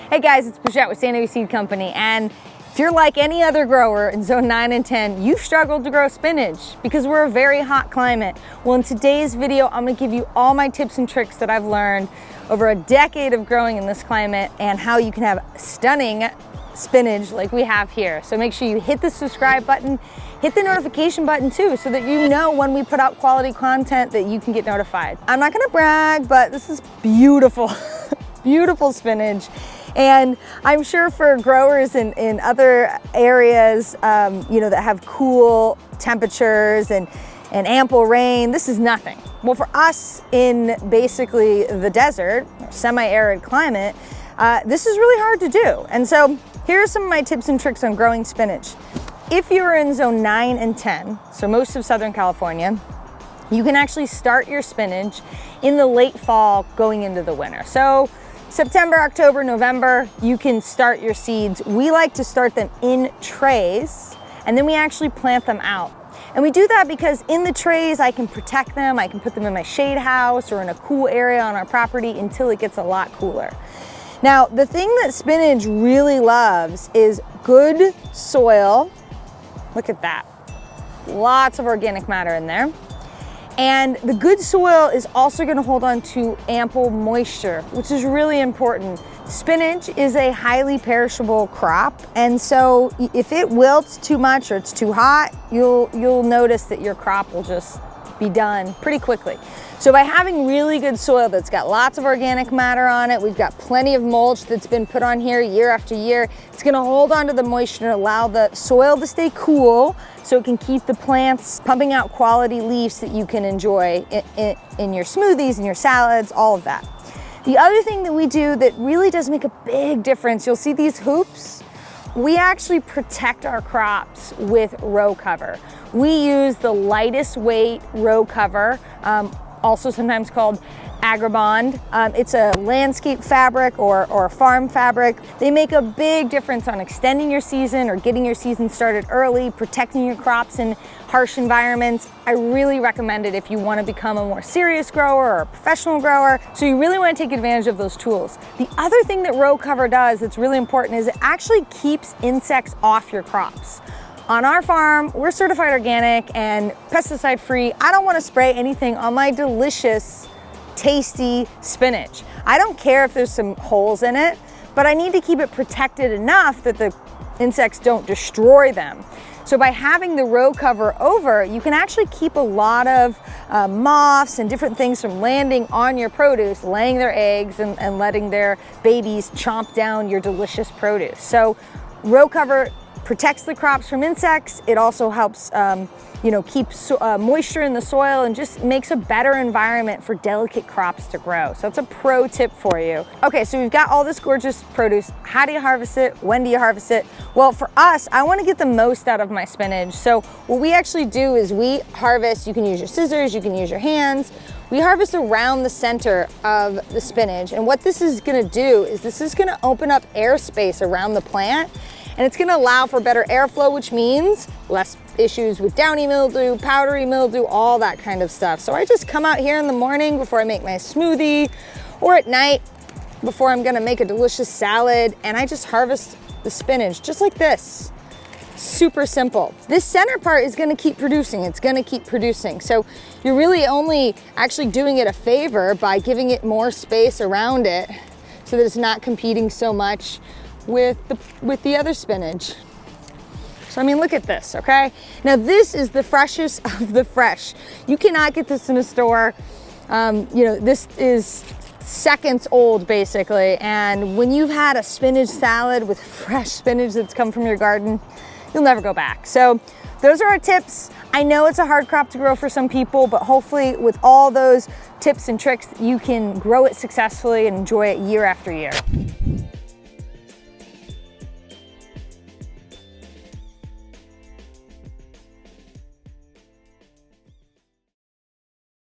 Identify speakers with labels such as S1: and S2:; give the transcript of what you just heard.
S1: Hey guys, it's Spinach with San Diego Seed Company, and if you're like any other grower in zone 9 and 10, you've struggled to grow spinach because we're a very hot climate. Well, in today's video, I'm gonna give you all my tips and tricks that I've learned over a decade of growing in this climate and how you can have stunning spinach like we have here. So make sure you hit the subscribe button, hit the notification button too, so that you know when we put out quality content that you can get notified. I'm not gonna brag, but this is beautiful, beautiful spinach. And I'm sure for growers in other areas, that have cool temperatures and ample rain, this is nothing. Well, for us in basically the desert, semi-arid climate, this is really hard to do. And so here are some of my tips and tricks on growing spinach. If you're in zone 9 and 10, so most of Southern California, you can actually start your spinach in the late fall going into the winter. So September, October, November, you can start your seeds. We like to start them in trays, and then we actually plant them out. And we do that because in the trays, I can protect them. I can put them in my shade house or in a cool area on our property until it gets a lot cooler. Now, the thing that spinach really loves is good soil. Look at that. Lots of organic matter in there. And the good soil is also going to hold on to ample moisture, which is really important. Spinach is a highly perishable crop, and so if it wilts too much or it's too hot, you'll notice that your crop will just be done pretty quickly. So by having really good soil that's got lots of organic matter on it, we've got plenty of mulch that's been put on here year after year, it's going to hold on to the moisture and allow the soil to stay cool so it can keep the plants pumping out quality leaves that you can enjoy in your smoothies and your salads, all of that. The other thing that we do that really does make a big difference, you'll see these hoops. We actually protect our crops with row cover. We use the lightest weight row cover, also sometimes called Agribond. It's a landscape fabric or farm fabric. They make a big difference on extending your season or getting your season started early, protecting your crops in harsh environments. I really recommend it if you want to become a more serious grower or a professional grower. So you really want to take advantage of those tools. The other thing that row cover does that's really important is it actually keeps insects off your crops. On our farm, we're certified organic and pesticide free. I don't want to spray anything on my delicious, tasty spinach. I don't care if there's some holes in it, but I need to keep it protected enough that the insects don't destroy them. So by having the row cover over, you can actually keep a lot of moths and different things from landing on your produce, laying their eggs and letting their babies chomp down your delicious produce. So row cover protects the crops from insects. It also helps keep moisture in the soil and just makes a better environment for delicate crops to grow. So it's a pro tip for you. Okay, so we've got all this gorgeous produce. How do you harvest it? When do you harvest it? Well, for us, I want to get the most out of my spinach. So what we actually do is we harvest. You can use your scissors, you can use your hands. We harvest around the center of the spinach. And what this is going to do is this is going to open up airspace around the plant. And it's gonna allow for better airflow, which means less issues with downy mildew, powdery mildew, all that kind of stuff. So I just come out here in the morning before I make my smoothie, or at night before I'm gonna make a delicious salad, and I just harvest the spinach just like this. Super simple. This center part is gonna keep producing. It's gonna keep producing. So you're really only actually doing it a favor by giving it more space around it so that it's not competing so much with the other spinach. So I mean, look at this, okay? Now this is the freshest of the fresh. You cannot get this in a store. This is seconds old basically, and when you've had a spinach salad with fresh spinach that's come from your garden, you'll never go back. So those are our tips. I know it's a hard crop to grow for some people, but hopefully with all those tips and tricks, you can grow it successfully and enjoy it year after year.